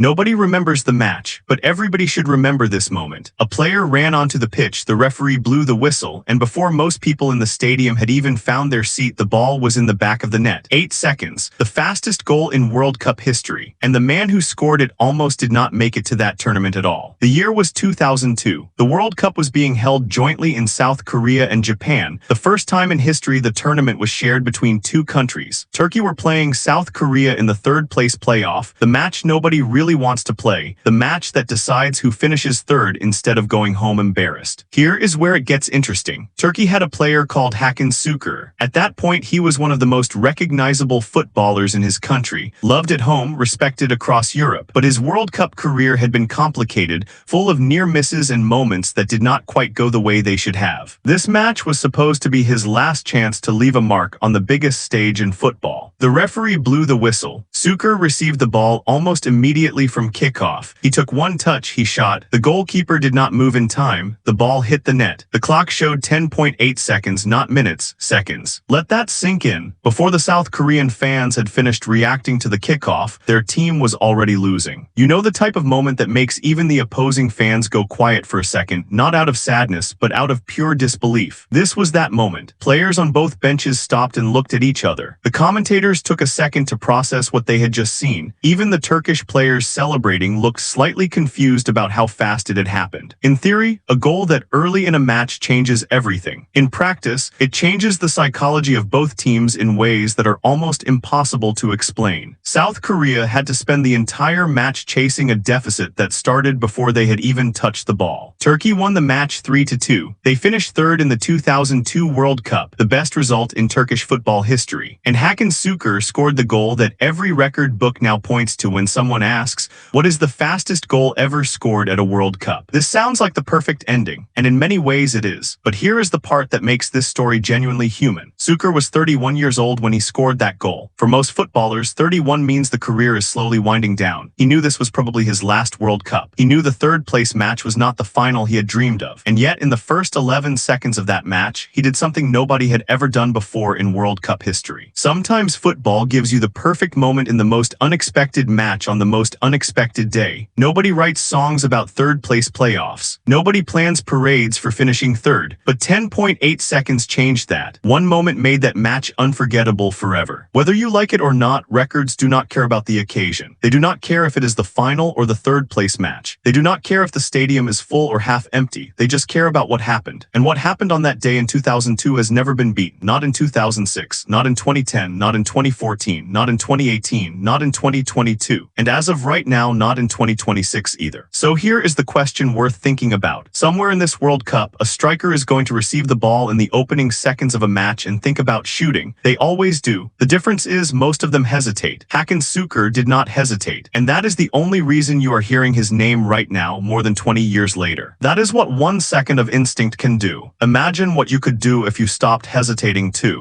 Nobody remembers the match, but everybody should remember this moment. A player ran onto the pitch, the referee blew the whistle, and before most people in the stadium had even found their seat, the ball was in the back of the net. 8 seconds, the fastest goal in World Cup history, and the man who scored it almost did not make it to that tournament at all. The year was 2002. The World Cup was being held jointly in South Korea and Japan. The first time in history the tournament was shared between two countries. Turkey were playing South Korea in the third-place playoff, the match nobody really wants to play, the match that decides who finishes third instead of going home embarrassed. Here is where it gets interesting. Turkey had a player called Hakan Sukur. At that point, he was one of the most recognizable footballers in his country, loved at home, respected across Europe. But his World Cup career had been complicated, full of near misses and moments that did not quite go the way they should have. This match was supposed to be his last chance to leave a mark on the biggest stage in football. The referee blew the whistle. Sukur received the ball almost immediately from kickoff. He took one touch, he shot. The goalkeeper did not move in time. The ball hit the net. The clock showed 10.8 seconds, not minutes, seconds. Let that sink in. Before the South Korean fans had finished reacting to the kickoff, their team was already losing. You know, the type of moment that makes even the opposing fans go quiet for a second, not out of sadness, but out of pure disbelief. This was that moment. Players on both benches stopped and looked at each other. The commentators took a second to process what they had just seen. Even the Turkish players celebrating looked slightly confused about how fast it had happened. In theory, a goal that early in a match changes everything. In practice, it changes the psychology of both teams in ways that are almost impossible to explain. South Korea had to spend the entire match chasing a deficit that started before they had even touched the ball. Turkey won the match 3-2. They finished third in the 2002 World Cup, the best result in Turkish football history. And Hakan Sukur scored the goal that every record book now points to when someone asks, what is the fastest goal ever scored at a World Cup? This sounds like the perfect ending, and in many ways it is. But here is the part that makes this story genuinely human. Sukur was 31 years old when he scored that goal. For most footballers, 31 means the career is slowly winding down. He knew this was probably his last World Cup. He knew the third-place match was not the final he had dreamed of. And yet, in the first 11 seconds of that match, he did something nobody had ever done before in World Cup history. Sometimes football gives you the perfect moment in the most unexpected match on the most unexpected day. Nobody writes songs about third-place playoffs. Nobody plans parades for finishing third. But 10.8 seconds changed that. One moment made that match unforgettable forever. Whether you like it or not, records do not care about the occasion. They do not care if it is the final or the third-place match. They do not care if the stadium is full or half empty. They just care about what happened. And what happened on that day in 2002 has never been beaten. Not in 2006, not in 2010, not in 2014, not in 2018, not in 2022, and as of right now, not in 2026 either. So here is the question worth thinking about. Somewhere in this World Cup, a striker is going to receive the ball in the opening seconds of a match and think about shooting. They always do. The difference is most of them hesitate. Hakan Sukur did not hesitate, and that is the only reason you are hearing his name right now more than 20 years later. That is what 1 second of instinct can do. Imagine what you could do if you stopped hesitating too.